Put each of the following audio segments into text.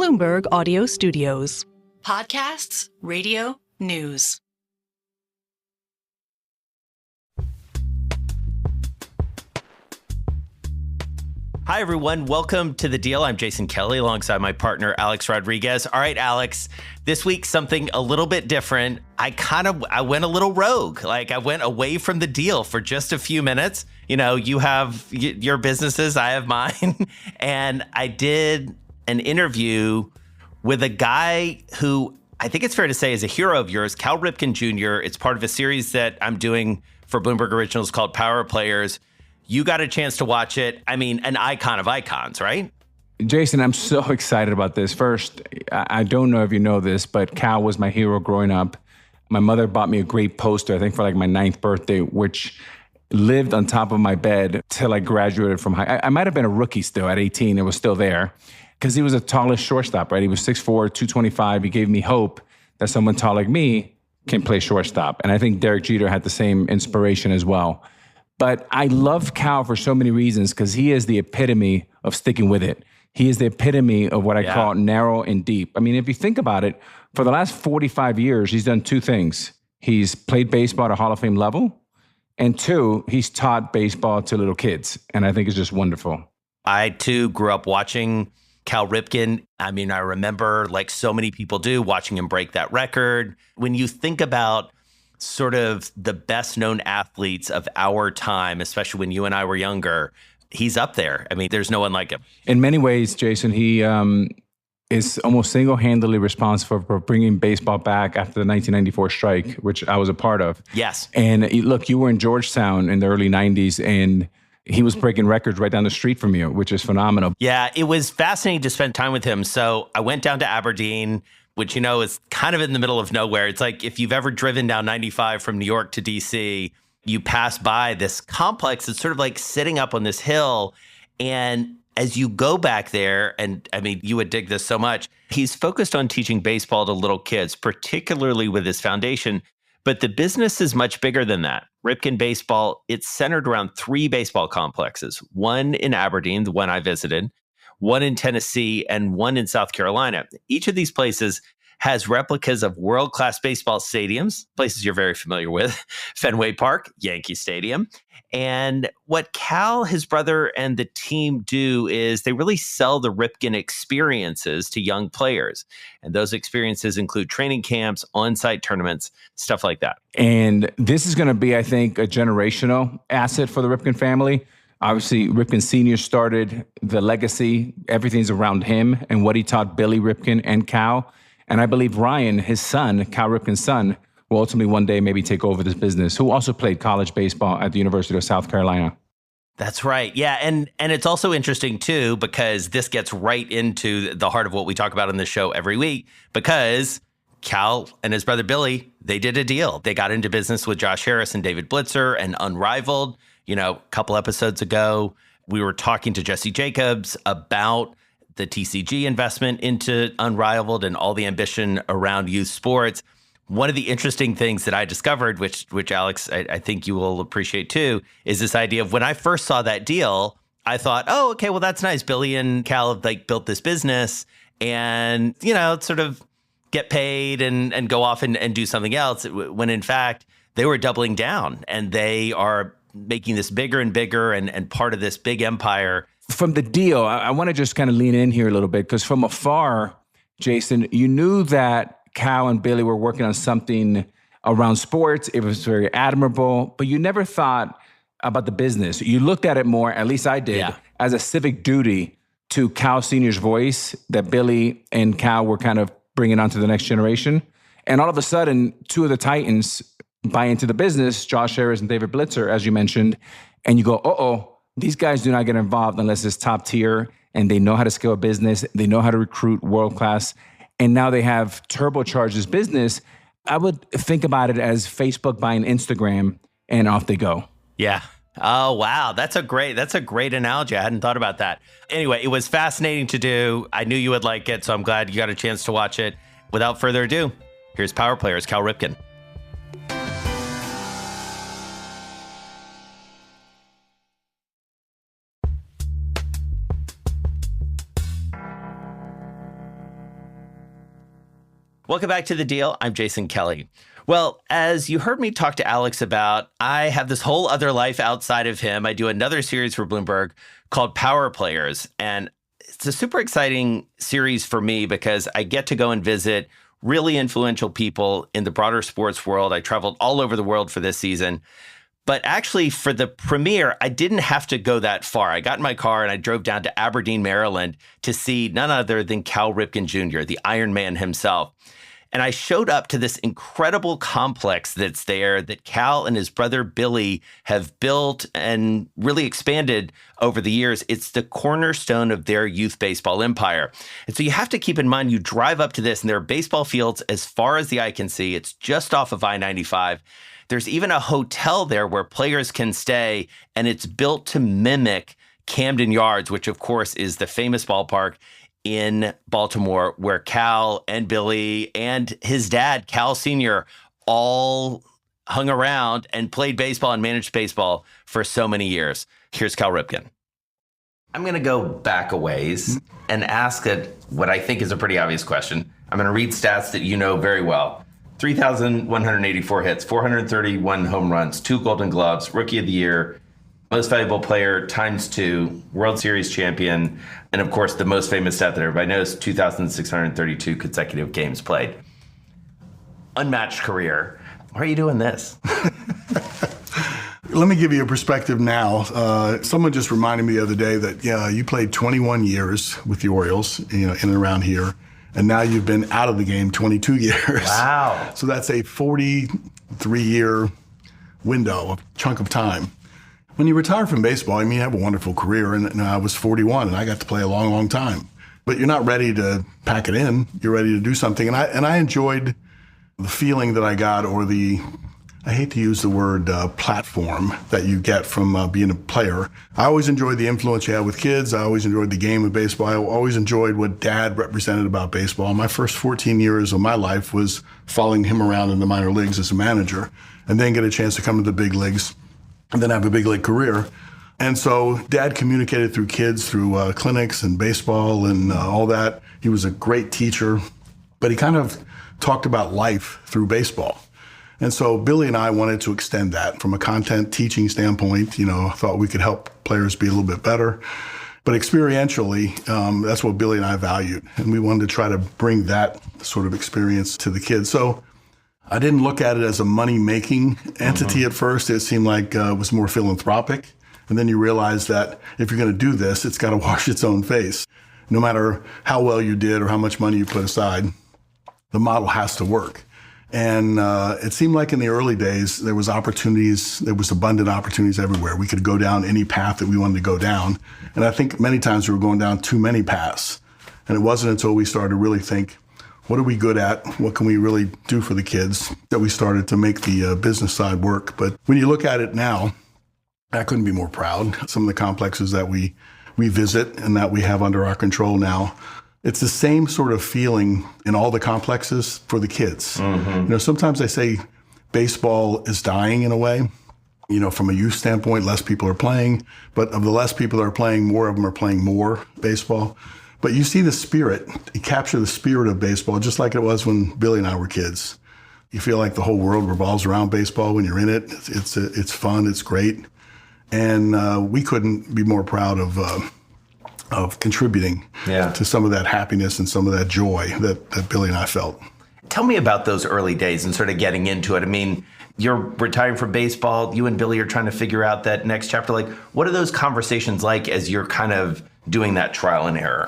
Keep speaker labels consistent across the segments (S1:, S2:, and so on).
S1: Bloomberg Audio Studios.
S2: Podcasts, radio, news.
S3: Hi, everyone. Welcome to The Deal. I'm Jason Kelly alongside my partner, Alex Rodriguez. All right, Alex, this week, something a little bit different. I went a little rogue. I went away from the deal for just a few minutes. You know, you have your businesses, I have mine. And I did an interview with a guy who I think it's fair to say is a hero of yours, Cal Ripken Jr. It's part of a series that I'm doing for Bloomberg Originals called Power Players. You got a chance to watch it. I mean, an icon of icons, right?
S4: Jason, I'm so excited about this. First, I don't know if you know this, but Cal was my hero growing up. My mother bought me a great poster, I think for my 9th birthday, which lived on top of my bed till I graduated from high. I might have been a rookie still at 18. It was still there because he was the tallest shortstop, right? He was 6'4", 225. He gave me hope that someone tall like me can play shortstop. And I think Derek Jeter had the same inspiration as well. But I love Cal for so many reasons because he is the epitome of sticking with it. He is the epitome of what I call narrow and deep. I mean, if you think about it, for the last 45 years, he's done two things. He's played baseball at a Hall of Fame level, and two, he's taught baseball to little kids. And I think it's just wonderful.
S3: I, too, grew up watching Cal Ripken. I mean, I remember, like so many people do, watching him break that record. When you think about sort of the best known athletes of our time, especially when you and I were younger, he's up there. I mean, there's no one like him.
S4: In many ways, Jason, he is almost single-handedly responsible for bringing baseball back after the 1994 strike, which I was a part of.
S3: Yes.
S4: And look, you were in Georgetown in the early 90s, and he was breaking records right down the street from you, which is phenomenal.
S3: Yeah, it was fascinating to spend time with him. So I went down to Aberdeen, which, you know, is kind of in the middle of nowhere. It's like if you've ever driven down 95 from New York to DC, you pass by this complex that's sort of like sitting up on this hill. And as you go back there, and I mean, you would dig this so much, he's focused on teaching baseball to little kids, particularly with his foundation. But the business is much bigger than that. Ripken Baseball, it's centered around 3 baseball complexes, one in Aberdeen, the one I visited, one in Tennessee, and one in South Carolina. Each of these places has replicas of world-class baseball stadiums, places you're very familiar with, Fenway Park, Yankee Stadium. And what Cal, his brother, and the team do is they really sell the Ripken experiences to young players. And those experiences include training camps, on-site tournaments, stuff like that.
S4: And this is going to be, I think, a generational asset for the Ripken family. Obviously, Ripken Sr. started the legacy. Everything's around him and what he taught Billy Ripken and Cal. And I believe Ryan, his son, Cal Ripken's son, will ultimately one day maybe take over this business, who also played college baseball at the University of South Carolina.
S3: That's right. Yeah. And it's also interesting, too, because this gets right into the heart of what we talk about on this show every week, because Cal and his brother Billy, they did a deal. They got into business with Josh Harris and David Blitzer and Unrivaled. You know, a couple episodes ago, we were talking to Jesse Jacobs about the TCG investment into Unrivaled and all the ambition around youth sports. One of the interesting things that I discovered, which Alex, I think you will appreciate too, is this idea of when I first saw that deal, I thought, oh, okay, well, that's nice. Billy and Cal have built this business and, you know, sort of get paid and go off and do something else. When in fact, they were doubling down and they are making this bigger and bigger and part of this big empire.
S4: From the deal, I want to just kind of lean in here a little bit, because from afar, Jason, you knew that Cal and Billy were working on something around sports. It was very admirable, but you never thought about the business. You looked at it more, at least I did, as a civic duty to Cal Sr.'s voice that Billy and Cal were kind of bringing on to the next generation. And all of a sudden, 2 of the Titans buy into the business, Josh Harris and David Blitzer, as you mentioned, and you go, uh-oh, these guys do not get involved unless it's top tier, and they know how to scale a business, they know how to recruit world-class, and now they have turbocharged this business. I would think about it as Facebook buying Instagram, and off they go.
S3: Yeah. Oh, wow. That's a great analogy. I hadn't thought about that. Anyway, it was fascinating to do. I knew you would like it, so I'm glad you got a chance to watch it. Without further ado, here's Power Players, Cal Ripken. Welcome back to The Deal. I'm Jason Kelly. Well, as you heard me talk to Alex about, I have this whole other life outside of him. I do another series for Bloomberg called Power Players. And it's a super exciting series for me because I get to go and visit really influential people in the broader sports world. I traveled all over the world for this season. But actually, for the premiere, I didn't have to go that far. I got in my car and I drove down to Aberdeen, Maryland to see none other than Cal Ripken Jr., the Iron Man himself. And I showed up to this incredible complex that's there that Cal and his brother Billy have built and really expanded over the years. It's the cornerstone of their youth baseball empire. And so you have to keep in mind, you drive up to this and there are baseball fields as far as the eye can see. It's just off of I-95. There's even a hotel there where players can stay, and it's built to mimic Camden Yards, which, of course, is the famous ballpark in Baltimore where Cal and Billy and his dad, Cal Sr., all hung around and played baseball and managed baseball for so many years. Here's Cal Ripken. I'm going to go back a ways and ask what I think is a pretty obvious question. I'm going to read stats that you know very well. 3,184 hits, 431 home runs, 2 Golden Gloves, Rookie of the Year, Most Valuable Player ×2, World Series champion, and of course the most famous stat that everybody knows, 2,632 consecutive games played. Unmatched career. Why are you doing this?
S5: Let me give you a perspective now. Someone just reminded me the other day that, you played 21 years with the Orioles, in and around here. And now you've been out of the game 22 years.
S3: Wow.
S5: So that's a 43-year window, a chunk of time. When you retire from baseball, you have a wonderful career. And I was 41, and I got to play a long, long time. But you're not ready to pack it in. You're ready to do something. And I enjoyed the feeling that I got, or I hate to use the word platform that you get from being a player. I always enjoyed the influence you had with kids. I always enjoyed the game of baseball. I always enjoyed what Dad represented about baseball. My first 14 years of my life was following him around in the minor leagues as a manager, and then get a chance to come to the big leagues and then have a big league career. And so Dad communicated through kids, through clinics and baseball and all that. He was a great teacher, but he kind of talked about life through baseball. And so Billy and I wanted to extend that from a content teaching standpoint. Thought we could help players be a little bit better. But experientially, that's what Billy and I valued. And we wanted to try to bring that sort of experience to the kids. So I didn't look at it as a money-making entity at first. It seemed like it was more philanthropic. And then you realize that if you're going to do this, it's got to wash its own face. No matter how well you did or how much money you put aside, the model has to work. And it seemed like in the early days, there was abundant opportunities everywhere. We could go down any path that we wanted to go down. And I think many times we were going down too many paths. And it wasn't until we started to really think, what are we good at? What can we really do for the kids? That we started to make the business side work. But when you look at it now, I couldn't be more proud. Some of the complexes that we visit and that we have under our control now, it's the same sort of feeling in all the complexes for the kids. Mm-hmm. Sometimes I say baseball is dying in a way. From a youth standpoint, less people are playing. But of the less people that are playing, more of them are playing more baseball. But you see the spirit, you capture the spirit of baseball, just like it was when Billy and I were kids. You feel like the whole world revolves around baseball when you're in it. It's fun, it's great. And we couldn't be more proud of contributing to some of that happiness and some of that joy that Billy and I felt.
S3: Tell me about those early days and sort of getting into it. I mean, you're retiring from baseball. You and Billy are trying to figure out that next chapter. Like, what are those conversations like as you're kind of doing that trial and error?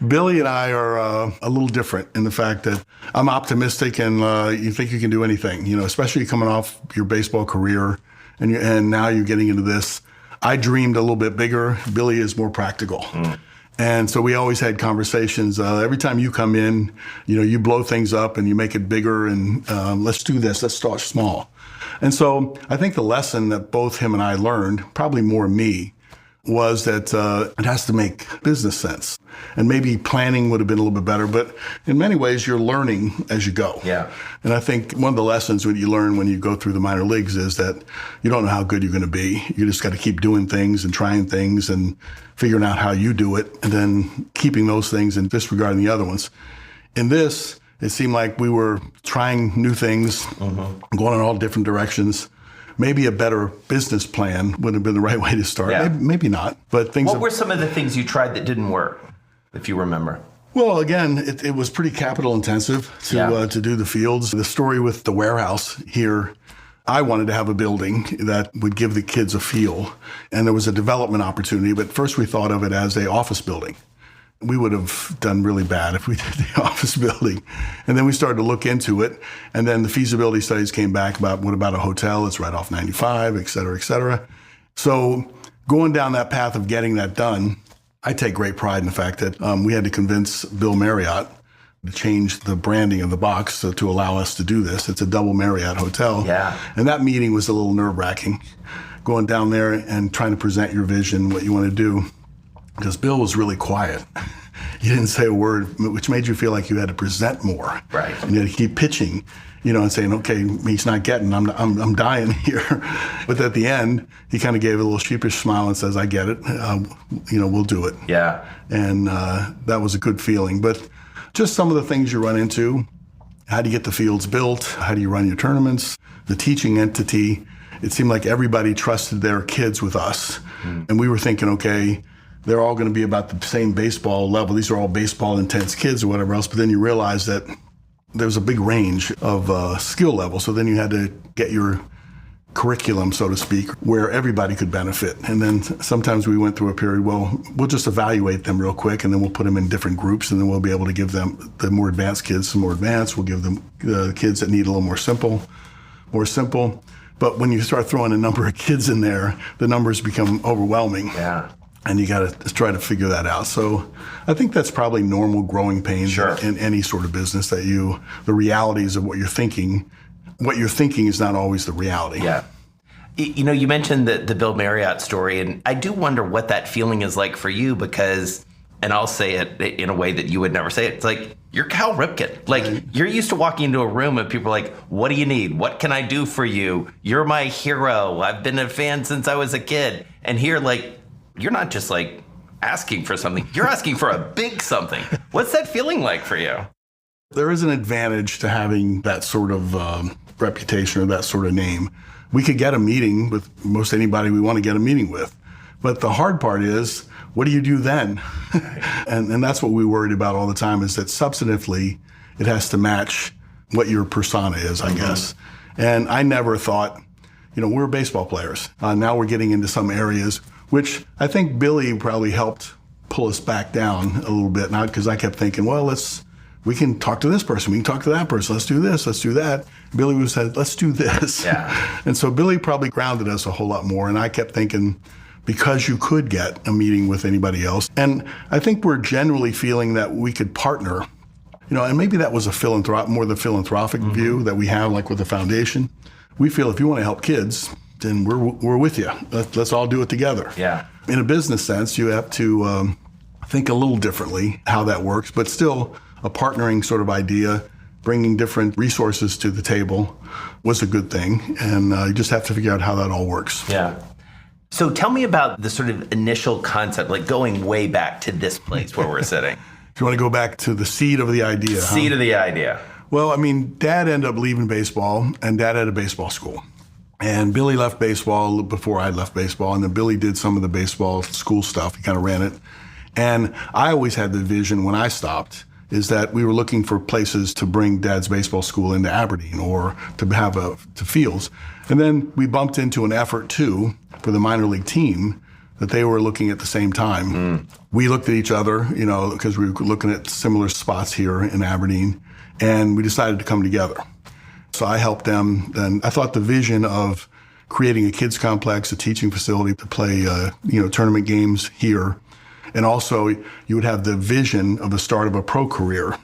S5: Billy and I are a little different in the fact that I'm optimistic and you think you can do anything, especially coming off your baseball career and now you're getting into this. I dreamed a little bit bigger. Billy is more practical. And so we always had conversations. Every time you come in, you blow things up and you make it bigger and let's do this, let's start small. And so I think the lesson that both him and I learned, probably more me, was that it has to make business sense. And maybe planning would have been a little bit better, but in many ways, you're learning as you go.
S3: Yeah.
S5: And I think one of the lessons that you learn when you go through the minor leagues is that you don't know how good you're going to be. You just got to keep doing things and trying things and figuring out how you do it, and then keeping those things and disregarding the other ones. In this, it seemed like we were trying new things, going in all different directions. Maybe a better business plan would have been the right way to start.
S3: Yeah.
S5: Maybe not, but things.
S3: What were some of the things you tried that didn't work, if you remember?
S5: Well, again, it was pretty capital intensive to do the fields. The story with the warehouse here, I wanted to have a building that would give the kids a feel, and there was a development opportunity. But first, we thought of it as an office building. We would have done really bad if we did the office building. And then we started to look into it. And then the feasibility studies came back about what about a hotel? It's right off 95, et cetera, et cetera. So going down that path of getting that done, I take great pride in the fact that we had to convince Bill Marriott to change the branding of the box to allow us to do this. It's a double Marriott hotel.
S3: Yeah.
S5: And that meeting was a little nerve-wracking, going down there and trying to present your vision, what you want to do. Because Bill was really quiet. He didn't say a word, which made you feel like you had to present more.
S3: Right.
S5: And you had to keep pitching, and saying, okay, he's not getting, I'm dying here. But at the end, he kind of gave a little sheepish smile and says, I get it. We'll do it.
S3: Yeah.
S5: And that was a good feeling. But just some of the things you run into, how do you get the fields built? How do you run your tournaments? The teaching entity, it seemed like everybody trusted their kids with us. And we were thinking, okay, they're all going to be about the same baseball level. These are all baseball intense kids or whatever else. But then you realize that there's a big range of skill levels. So then you had to get your curriculum, so to speak, where everybody could benefit. And then sometimes we went through a period, well, we'll just evaluate them real quick, and then we'll put them in different groups, and then we'll be able to give them the more advanced kids some more advanced. We'll give them the kids that need a little more simple. But when you start throwing a number of kids in there, the numbers become overwhelming.
S3: Yeah.
S5: And you got to try to figure that out. So I think that's probably normal growing pains in any sort of business, that the realities of what you're thinking is not always the reality.
S3: Yeah. You mentioned the Bill Marriott story, and I do wonder what that feeling is like for you, because, and I'll say it in a way that you would never say it, it's like, you're Cal Ripken. Like, you're used to walking into a room and people are like, what do you need? What can I do for you? You're my hero. I've been a fan since I was a kid. And here, like, you're not just like asking for something, you're asking for a big something. What's that feeling like for you?
S5: There is an advantage to having that sort of reputation or that sort of name. We could get a meeting with most anybody we want to get a meeting with. But the hard part is, what do you do then? and that's what we worried about all the time, is that substantively it has to match what your persona is, I guess. And I never thought, we're baseball players. Now we're getting into some areas which I think Billy probably helped pull us back down a little bit, not because I kept thinking, well, we can talk to this person, we can talk to that person, let's do this, let's do that. Billy would say, let's do this.
S3: Yeah.
S5: And so Billy probably grounded us a whole lot more, and I kept thinking, because you could get a meeting with anybody else. And I think we're generally feeling that we could partner, and maybe that was more the philanthropic view that we have, like with the foundation. We feel if you want to help kids, then we're with you. Let's all do it together.
S3: Yeah.
S5: In a business sense, you have to think a little differently how that works, but still a partnering sort of idea, bringing different resources to the table was a good thing. And you just have to figure out how that all works.
S3: Yeah. So tell me about the sort of initial concept, like going way back to this place where we're sitting.
S5: If you want to go back to the seed of the idea.
S3: Seed of the idea.
S5: Well, I mean, Dad ended up leaving baseball, and Dad had a baseball school. And Billy left baseball before I left baseball, and then Billy did some of the baseball school stuff. He kind of ran it. And I always had the vision when I stopped is that we were looking for places to bring Dad's baseball school into Aberdeen or to have to fields. And then we bumped into an effort, too, for the minor league team that they were looking at the same time. We looked at each other, because we were looking at similar spots here in Aberdeen, and we decided to come together. So I helped them, and I thought the vision of creating a kids complex, a teaching facility to play, tournament games here, and also you would have the vision of the start of a pro career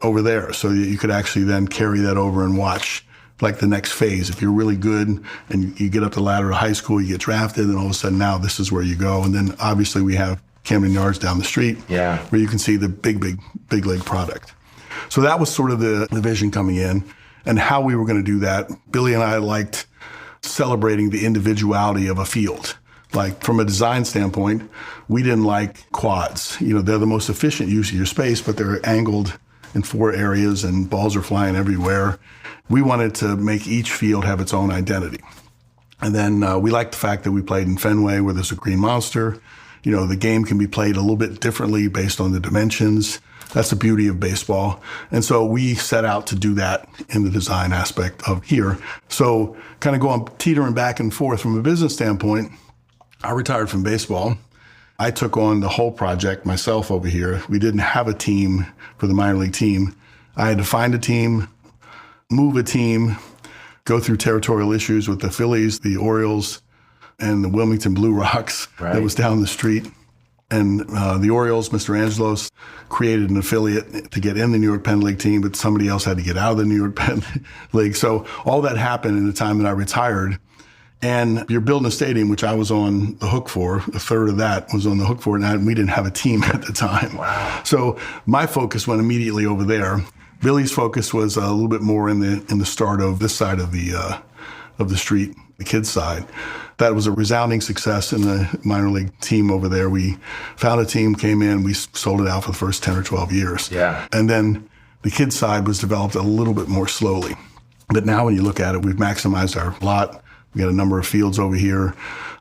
S5: over there, so that you could actually then carry that over and watch like the next phase. If you're really good and you get up the ladder to high school, you get drafted, and all of a sudden now this is where you go. And then obviously we have Camden Yards down the street, where you can see the big league product. So that was sort of the vision coming in. And how we were going to do that, Billy and I liked celebrating the individuality of a field. Like from a design standpoint, we didn't like quads. They're the most efficient use of your space, but they're angled in 4 areas and balls are flying everywhere. We wanted to make each field have its own identity. And then we liked the fact that we played in Fenway where there's a green monster. You know, the game can be played a little bit differently based on the dimensions. That's the beauty of baseball. And so we set out to do that in the design aspect of here. So kind of going teetering back and forth from a business standpoint, I retired from baseball. I took on the whole project myself over here. We didn't have a team for the minor league team. I had to find a team, move a team, go through territorial issues with the Phillies, the Orioles, and the Wilmington Blue Rocks that was down the street. And the Orioles, Mr. Angelos, created an affiliate to get in the New York Penn League team, but somebody else had to get out of the New York Penn League. So all that happened in the time that I retired. And you're building a stadium, which I was on the hook for. A third of that was on the hook for, and we didn't have a team at the time. Wow. So my focus went immediately over there. Billy's focus was a little bit more in the start of this side of the street, the kids' side. That was a resounding success in the minor league team over there. We found a team, came in, we sold it out for the first 10 or 12 years. Yeah. And then the kids' side was developed a little bit more slowly. But now when you look at it, we've maximized our lot. We got a number of fields over here.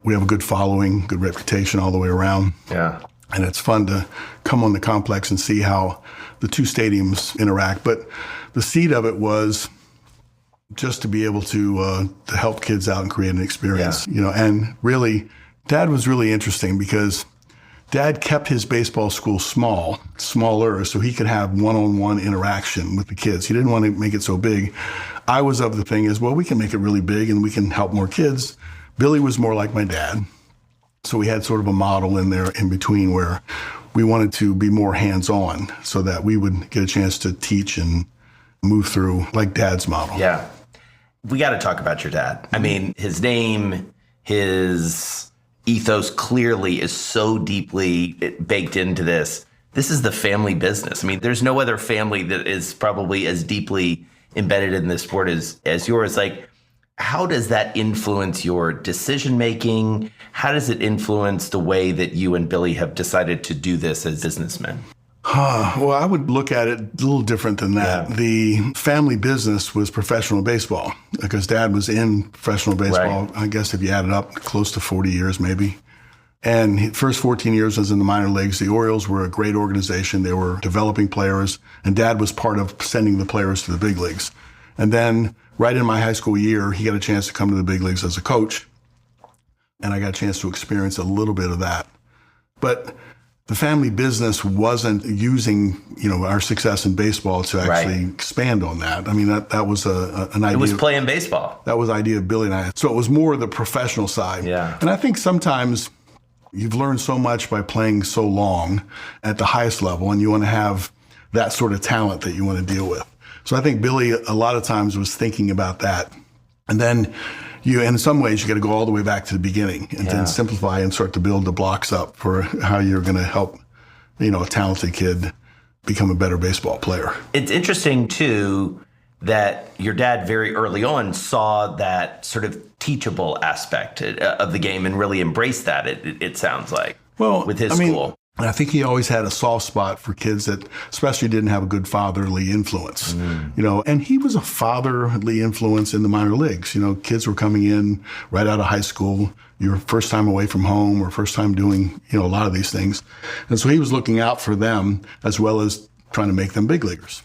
S5: We have a good following, good reputation all the way around. Yeah. And it's fun to come on the complex and see how the two stadiums interact. But the seed of it was just to be able to help kids out and create an experience, you know. And really, Dad was really interesting because Dad kept his baseball school smaller, so he could have one-on-one interaction with the kids. He didn't want to make it so big. I was of the thing is, well, we can make it really big and we can help more kids. Billy was more like my dad. So we had sort of a model in there in between where we wanted to be more hands-on so that we would get a chance to teach and move through like Dad's model.
S3: Yeah. We got to talk about your dad. I mean, his name, his ethos clearly is so deeply baked into this. This is the family business. I mean, there's no other family that is probably as deeply embedded in this sport as yours. Like, how does that influence your decision making? How does it influence the way that you and Billy have decided to do this as businessmen?
S5: Well, I would look at it a little different than that. Yeah. The family business was professional baseball because Dad was in professional baseball, right. I guess if you add it up, close to 40 years maybe. And his first 14 years was in the minor leagues. The Orioles were a great organization. They were developing players, and Dad was part of sending the players to the big leagues. And then right in my high school year, he got a chance to come to the big leagues as a coach, and I got a chance to experience a little bit of that. But the family business wasn't using, you know, our success in baseball to actually expand on that. I mean, that was an idea.
S3: It was playing baseball.
S5: That was the idea of Billy and I. So it was more the professional side. Yeah. And I think sometimes you've learned so much by playing so long at the highest level, and you want to have that sort of talent that you want to deal with. So I think Billy a lot of times was thinking about that. And then in some ways, you got to go all the way back to the beginning and then simplify and start to build the blocks up for how you're going to help, you know, a talented kid become a better baseball player. It's
S3: interesting, too, that your dad very early on saw that sort of teachable aspect of the game and really embraced that, it sounds like, with his school.
S5: I think he always had a soft spot for kids that especially didn't have a good fatherly influence, you know, and he was a fatherly influence in the minor leagues. You know, kids were coming in right out of high school, your first time away from home or first time doing, you know, a lot of these things. And so he was looking out for them as well as trying to make them big leaguers.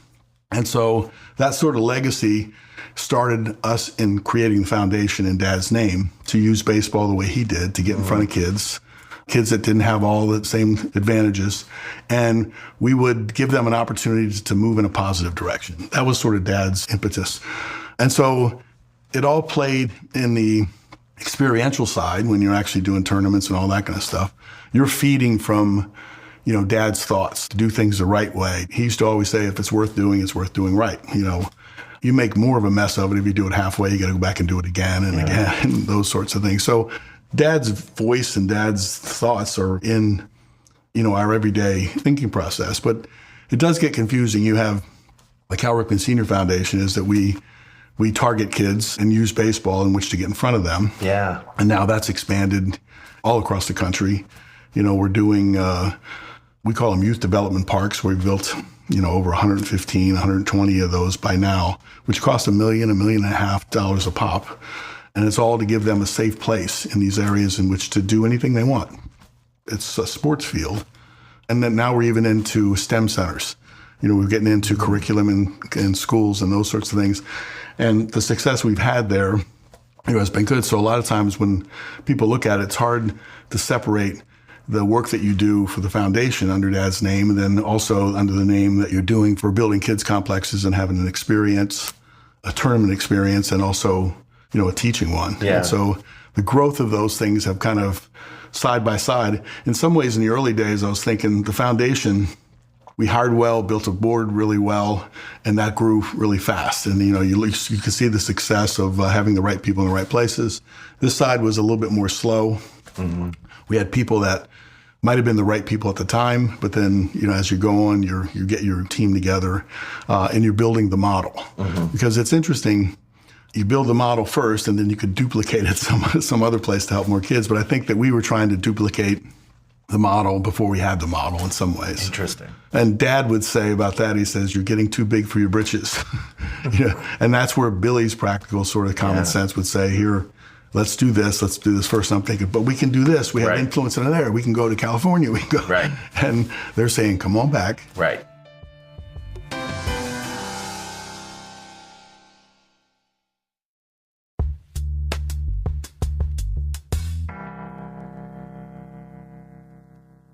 S5: And so that sort of legacy started us in creating the foundation in Dad's name to use baseball the way he did, to get in front of kids that didn't have all the same advantages. And we would give them an opportunity to move in a positive direction. That was sort of Dad's impetus. And so it all played in the experiential side when you're actually doing tournaments and all that kind of stuff. You're feeding from, you know, Dad's thoughts to do things the right way. He used to always say, if it's worth doing right. You know, you make more of a mess of it if you do it halfway. You got to go back and do it again and again, and those sorts of things. So Dad's voice and Dad's thoughts are in, you know, our everyday thinking process. But it does get confusing. You have the Cal Ripken Sr. Foundation is that we target kids and use baseball in which to get in front of them. Yeah. And now that's expanded all across the country. You know, we're doing We call them youth development parks. We've built, over 115, 120 of those by now, which cost $1 million, $1.5 million a pop. And it's all to give them a safe place in these areas in which to do anything they want. It's a sports field. And then now we're even into STEM centers. We're getting into curriculum in schools and those sorts of things. And the success we've had there, has been good. So a lot of times when people look at it, it's hard to separate the work that you do for the foundation under Dad's name, and then also under the name that you're doing for building kids complexes and having an experience, a tournament experience, and also, a teaching one.
S3: Yeah.
S5: And so the growth of those things have kind of side by side. In some ways, in the early days, I was thinking the foundation, we hired well, built a board really well, and that grew really fast. And, you could see the success of having the right people in the right places. This side was a little bit more slow. Mm-hmm. We had people that might have been the right people at the time, but then, as you go on, you get your team together and you're building the model. Mm-hmm. Because it's interesting, you build the model first and then you could duplicate it some other place to help more kids. But I think that we were trying to duplicate the model before we had the model in some ways.
S3: Interesting.
S5: And Dad would say about that, he says, you're getting too big for your britches. And that's where Billy's practical sort of common sense would say, here, let's do this first. And I'm thinking, but we can do this. We have influence in there. We can go to California. We can go.
S3: Right.
S5: And they're saying, come on back.
S3: Right.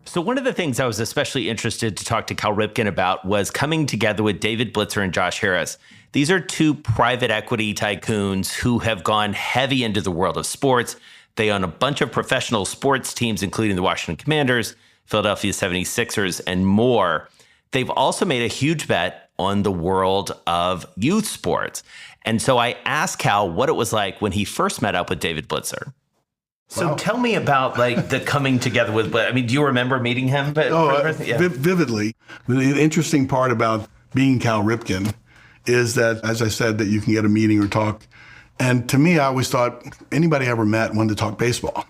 S3: So one of the things I was especially interested to talk to Cal Ripken about was coming together with David Blitzer and Josh Harris. These are two private equity tycoons who have gone heavy into the world of sports. They own a bunch of professional sports teams, including the Washington Commanders, Philadelphia 76ers, and more. They've also made a huge bet on the world of youth sports. And so I asked Cal what it was like when he first met up with David Blitzer. So tell me about the coming together with, do you remember meeting him?
S5: Vividly. The interesting part about being Cal Ripken is that, as I said, that you can get a meeting or talk. And to me, I always thought anybody I ever met wanted to talk baseball.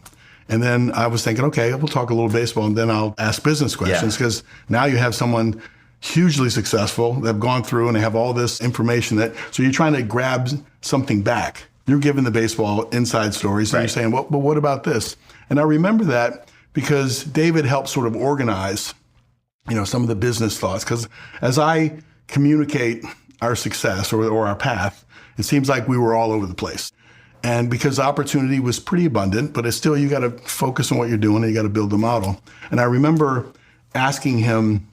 S5: And then I was thinking, okay, we'll talk a little baseball and then I'll ask business questions, because now you have someone hugely successful. They've gone through and they have all this information so you're trying to grab something back. You're giving the baseball inside stories, and you're saying, well, but what about this? And I remember that because David helped sort of organize, some of the business thoughts. Because as I communicate our success or our path, it seems like we were all over the place. And because opportunity was pretty abundant, but it's still, you got to focus on what you're doing and you got to build the model. And I remember asking him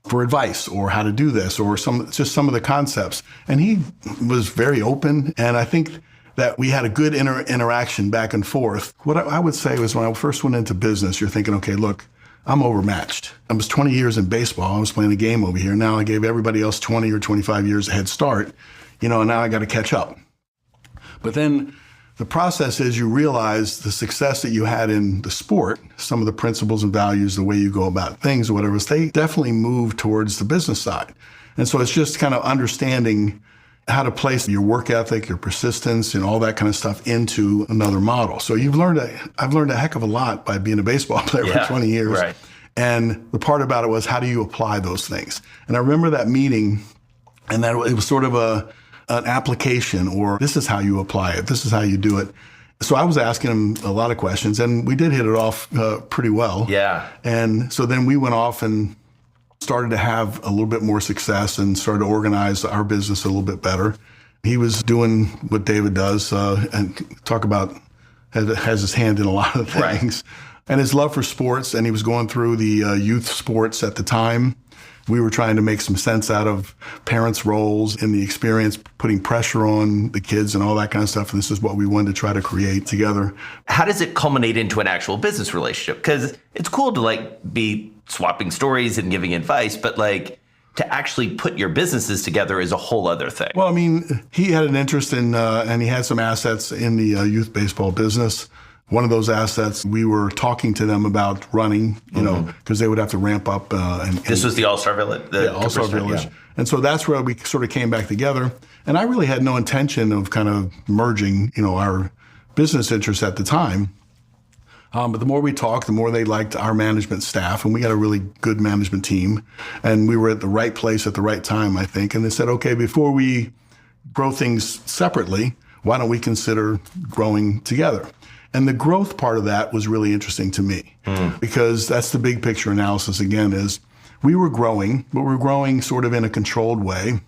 S5: for advice or how to do this or some of the concepts. And he was very open. And I think that we had a good interaction back and forth. What I would say was when I first went into business, you're thinking, okay, look, I'm overmatched. I was 20 years in baseball. I was playing a game over here. Now I gave everybody else 20 or 25 years a head start, and now I got to catch up. But then the process is you realize the success that you had in the sport, some of the principles and values, the way you go about things or whatever, they definitely move towards the business side. And so it's just kind of understanding how to place your work ethic, your persistence, and all that kind of stuff into another model. So I've learned a heck of a lot by being a baseball player for 20 years. Right. And the part about it was, how do you apply those things? And I remember that meeting, and that it was sort of an application, or this is how you apply it. This is how you do it. So I was asking him a lot of questions, and we did hit it off pretty well. Yeah. And so then we went off and started to have a little bit more success and started to organize our business a little bit better. He was doing what David does and has his hand in a lot of things. Right. And his love for sports, and he was going through the youth sports at the time. We were trying to make some sense out of parents' roles in the experience, putting pressure on the kids and all that kind of stuff. And this is what we wanted to try to create together.
S3: How does it culminate into an actual business relationship? Because it's cool to be swapping stories and giving advice, but to actually put your businesses together is a whole other thing.
S5: Well, he had an interest in, and he had some assets in the youth baseball business. One of those assets, we were talking to them about running, because they would have to ramp up. And
S3: this was the All-Star Village?
S5: The All-Star Village. Yeah. And so that's where we sort of came back together. And I really had no intention of kind of merging, our business interests at the time. But the more we talked, the more they liked our management staff, and we got a really good management team. And we were at the right place at the right time, I think. And they said, okay, before we grow things separately, why don't we consider growing together? And the growth part of that was really interesting to me because that's the big picture analysis again is we were growing, but we're growing sort of in a controlled way.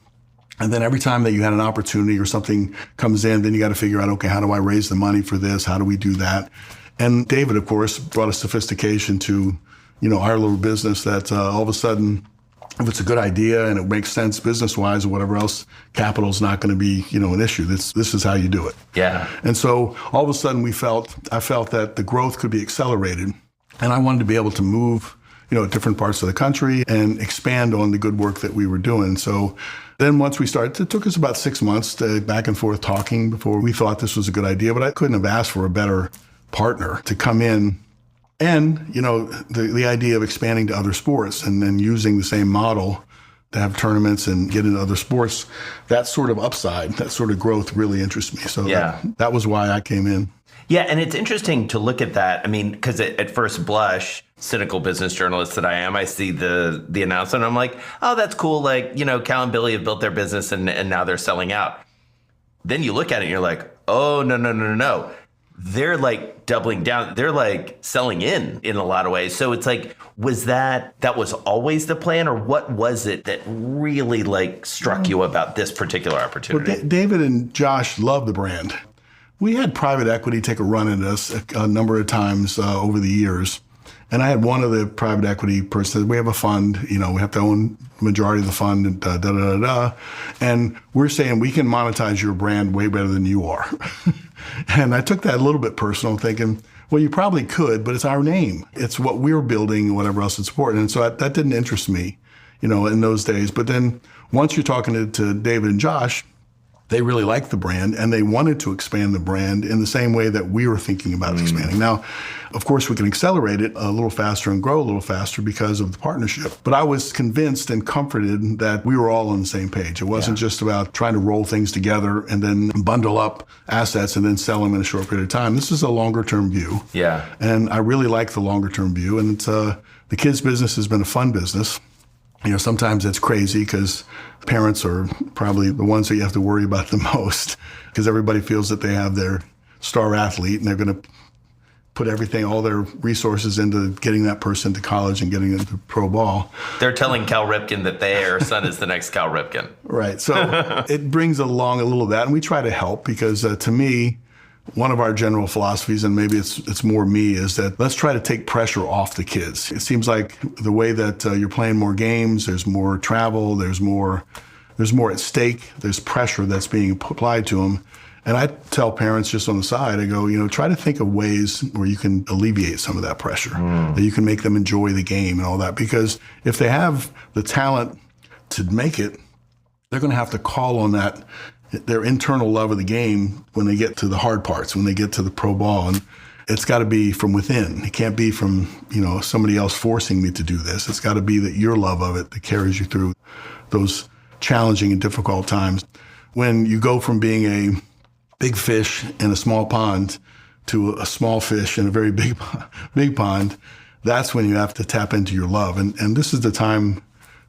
S5: And then every time that you had an opportunity or something comes in, then you got to figure out, okay, how do I raise the money for this? How do we do that? And David, of course, brought a sophistication to, our little business that all of a sudden, if it's a good idea and it makes sense business-wise or whatever else, capital is not going to be, an issue. This is how you do it.
S3: Yeah.
S5: And so all of a sudden I felt that the growth could be accelerated, and I wanted to be able to move, different parts of the country and expand on the good work that we were doing. So then once we started, it took us about 6 months to back and forth talking before we thought this was a good idea, but I couldn't have asked for a better partner to come in. And, the idea of expanding to other sports and then using the same model to have tournaments and get into other sports, that sort of upside, that sort of growth really interests me. So that was why I came in.
S3: Yeah, and it's interesting to look at that. I mean, because at first blush, cynical business journalist that I am, I see the announcement. I'm like, oh, that's cool. Like, Cal and Billy have built their business and now they're selling out. Then you look at it and you're like, oh, no. They're like doubling down. They're like selling in a lot of ways. So it's like, was that was always the plan, or what was it that really like struck you about this particular opportunity?
S5: Well, David and Josh love the brand. We had private equity take a run at us a number of times over the years. And I had one of the private equity persons, we have a fund, we have to own the majority of the fund, and And we're saying we can monetize your brand way better than you are. And I took that a little bit personal, thinking, well, you probably could, but it's our name. It's what we're building and whatever else it's important. And so that didn't interest me, in those days. But then once you're talking to David and Josh, they really liked the brand and they wanted to expand the brand in the same way that we were thinking about expanding. Now, of course, we can accelerate it a little faster and grow a little faster because of the partnership. But I was convinced and comforted that we were all on the same page. It wasn't just about trying to roll things together and then bundle up assets and then sell them in a short period of time. This is a longer term view.
S3: Yeah.
S5: And I really like the longer term view. And it's, the kids' business has been a fun business. Sometimes it's crazy because parents are probably the ones that you have to worry about the most because everybody feels that they have their star athlete and they're going to put everything, all their resources into getting that person to college and getting into pro ball.
S3: They're telling Cal Ripken that their son is the next Cal Ripken.
S5: Right. So it brings along a little of that. And we try to help because to me, one of our general philosophies, and maybe it's more me, is that let's try to take pressure off the kids. It seems like the way that you're playing more games, there's more travel, there's more at stake, there's pressure that's being applied to them. And I tell parents just on the side, I go, try to think of ways where you can alleviate some of that pressure, that you can make them enjoy the game and all that. Because if they have the talent to make it, they're going to have to call on that, their internal love of the game when they get to the hard parts, when they get to the pro ball. And it's got to be from within. It can't be from, somebody else forcing me to do this. It's got to be that your love of it that carries you through those challenging and difficult times. When you go from being a big fish in a small pond to a small fish in a very big pond, that's when you have to tap into your love. And this is the time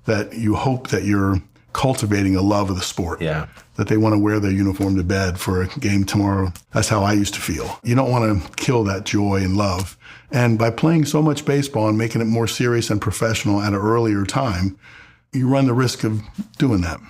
S5: that you hope that you're cultivating a love of the sport.
S3: Yeah.
S5: That they want to wear their uniform to bed for a game tomorrow. That's how I used to feel. You don't want to kill that joy and love. And by playing so much baseball and making it more serious and professional at an earlier time, you run the risk of doing that.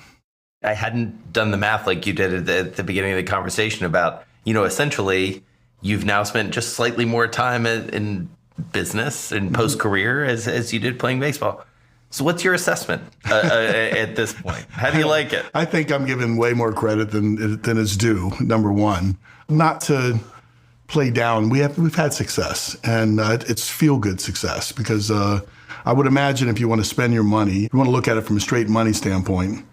S3: I hadn't done the math like you did at the beginning of the conversation about, essentially you've now spent just slightly more time in business and post-career as you did playing baseball. So what's your assessment at this point? How do you like it?
S5: I think I'm giving way more credit than is due, number one. Not to play down. We've had success, and it's feel-good success because I would imagine if you want to spend your money, you want to look at it from a straight money standpoint,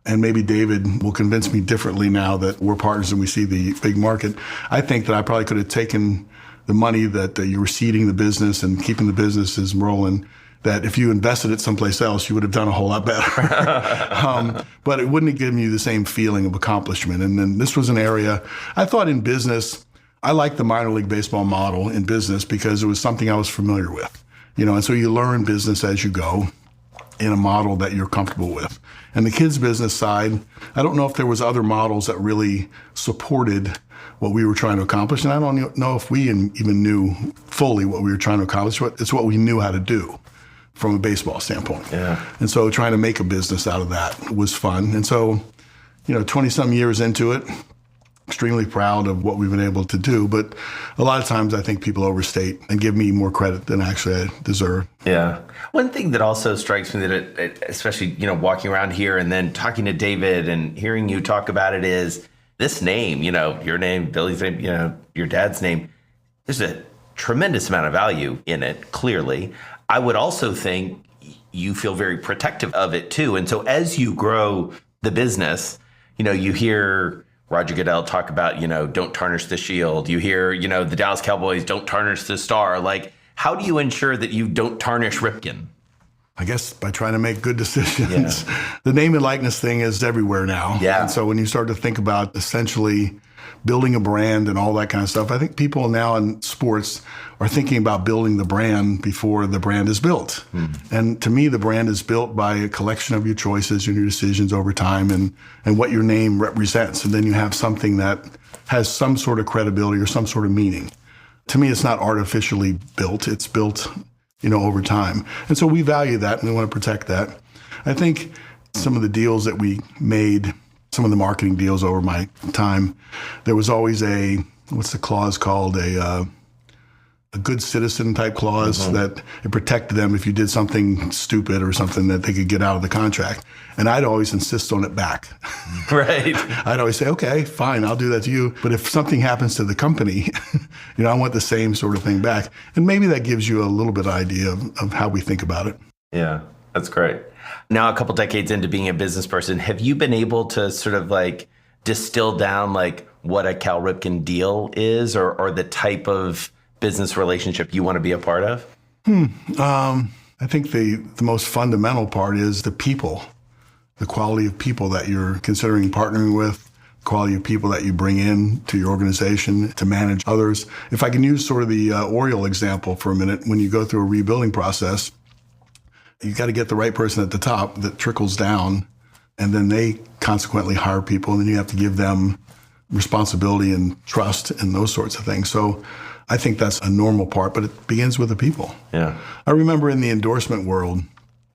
S5: and maybe David will convince me differently now that we're partners and we see the big market. I think that I probably could have taken the money that you were seeding the business and keeping the businesses rolling, that if you invested it someplace else, you would have done a whole lot better. But it wouldn't have given you the same feeling of accomplishment. And then this was an area, I thought in business, I like the minor league baseball model in business because it was something I was familiar with, and so you learn business as you go in a model that you're comfortable with. And the kids business side, I don't know if there was other models that really supported what we were trying to accomplish. And I don't know if we even knew fully what we were trying to accomplish. It's what we knew how to do from a baseball standpoint.
S3: Yeah.
S5: And so trying to make a business out of that was fun. And so, 20-some years into it, extremely proud of what we've been able to do. But a lot of times I think people overstate and give me more credit than actually I deserve.
S3: Yeah. One thing that also strikes me that especially, walking around here and then talking to David and hearing you talk about it is this name, your name, Billy's name, your dad's name. There's a tremendous amount of value in it, clearly. I would also think you feel very protective of it too. And so as you grow the business, you hear Roger Goodell talk about, don't tarnish the shield. You hear, the Dallas Cowboys, don't tarnish the star. Like, how do you ensure that you don't tarnish Ripken?
S5: I guess by trying to make good decisions. Yeah. The name and likeness thing is everywhere now.
S3: Yeah.
S5: And so when you start to think about essentially building a brand and all that kind of stuff, I think people now in sports are thinking about building the brand before the brand is built. And to me, the brand is built by a collection of your choices and your decisions over time and what your name represents. And then you have something that has some sort of credibility or some sort of meaning. To me, it's not artificially built. It's built, over time. And so we value that and we want to protect that. I think some of the deals that we made, some of the marketing deals over my time, there was always what's the clause called? A good citizen type clause that it protected them if you did something stupid or something that they could get out of the contract. And I'd always insist on it back.
S3: Right.
S5: I'd always say, okay, fine, I'll do that to you. But if something happens to the company, I want the same sort of thing back. And maybe that gives you a little bit of idea of how we think about it.
S3: Yeah, that's great. Now, a couple decades into being a business person, have you been able to sort of distill down what a Cal Ripken deal is or the type of business relationship you want to be a part of?
S5: I think the most fundamental part is the people, the quality of people that you're considering partnering with, the quality of people that you bring in to your organization to manage others. If I can use sort of the Oriole example for a minute, when you go through a rebuilding process, you got to get the right person at the top that trickles down, and then they consequently hire people, and then you have to give them responsibility and trust and those sorts of things. So I think that's a normal part, but it begins with the people.
S3: Yeah.
S5: I remember in the endorsement world,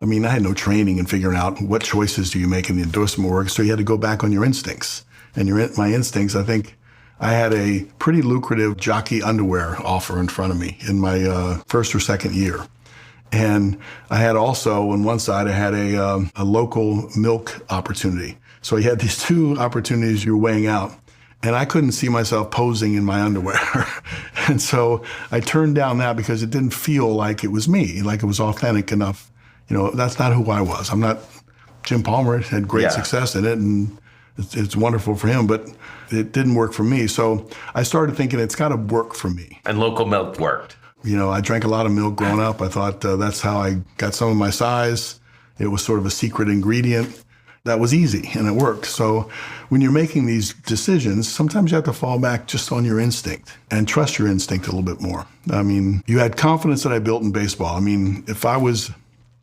S5: I had no training in figuring out what choices do you make in the endorsement world, so you had to go back on your instincts. And my instincts, I think I had a pretty lucrative jockey underwear offer in front of me in my first or second year. And I had also, on one side, I had a local milk opportunity. So you had these two opportunities you're weighing out. And I couldn't see myself posing in my underwear. And so I turned down that because it didn't feel like it was me, like it was authentic enough. That's not who I was. I'm not Jim Palmer. Had great success in it, and it's wonderful for him, but it didn't work for me. So I started thinking it's got to work for me.
S3: And local milk worked.
S5: I drank a lot of milk growing up. I thought that's how I got some of my size. It was sort of a secret ingredient. That was easy, and it worked. So when you're making these decisions, sometimes you have to fall back just on your instinct and trust your instinct a little bit more. You had confidence that I built in baseball. If I was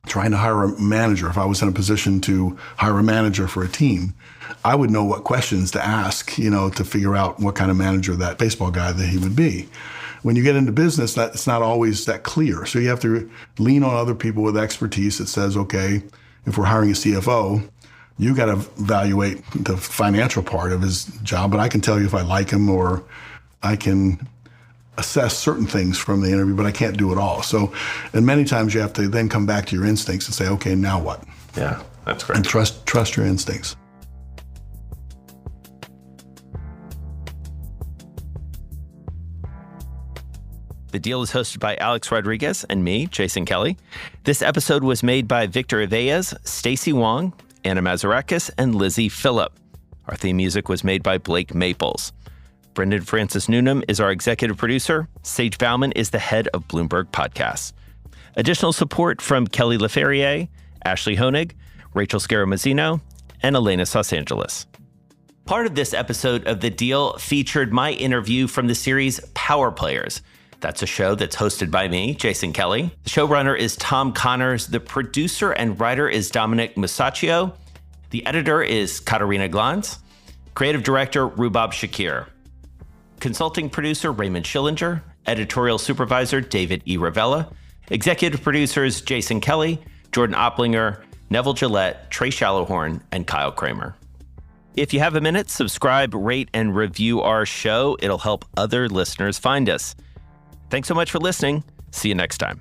S5: trying to hire a manager, if I was in a position to hire a manager for a team, I would know what questions to ask, to figure out what kind of manager that baseball guy that he would be. When you get into business, it's not always that clear. So you have to lean on other people with expertise that says, okay, if we're hiring a CFO, you got to evaluate the financial part of his job, but I can tell you if I like him, or I can assess certain things from the interview, but I can't do it all. So, and many times you have to then come back to your instincts and say, okay, now what?
S3: Yeah, that's great.
S5: And trust your instincts.
S3: The Deal is hosted by Alex Rodriguez and me, Jason Kelly. This episode was made by Victor Aveyes, Stacey Wong, Anna Mazarakis, and Lizzie Phillip. Our theme music was made by Blake Maples. Brendan Francis Noonan is our executive producer. Sage Bauman is the head of Bloomberg Podcasts. Additional support from Kelly LaFerriere, Ashley Honig, Rachel Scaramuzzino, and Elena Sausangelis. Part of this episode of The Deal featured my interview from the series Power Players. That's a show that's hosted by me, Jason Kelly. The showrunner is Tom Connors. The producer and writer is Dominic Musacchio. The editor is Katarina Glantz. Creative director, Rubab Shakir. Consulting producer, Raymond Schillinger. Editorial supervisor, David E. Ravella. Executive producers, Jason Kelly, Jordan Opplinger, Neville Gillette, Trey Shallowhorn, and Kyle Kramer. If you have a minute, subscribe, rate, and review our show. It'll help other listeners find us. Thanks so much for listening. See you next time.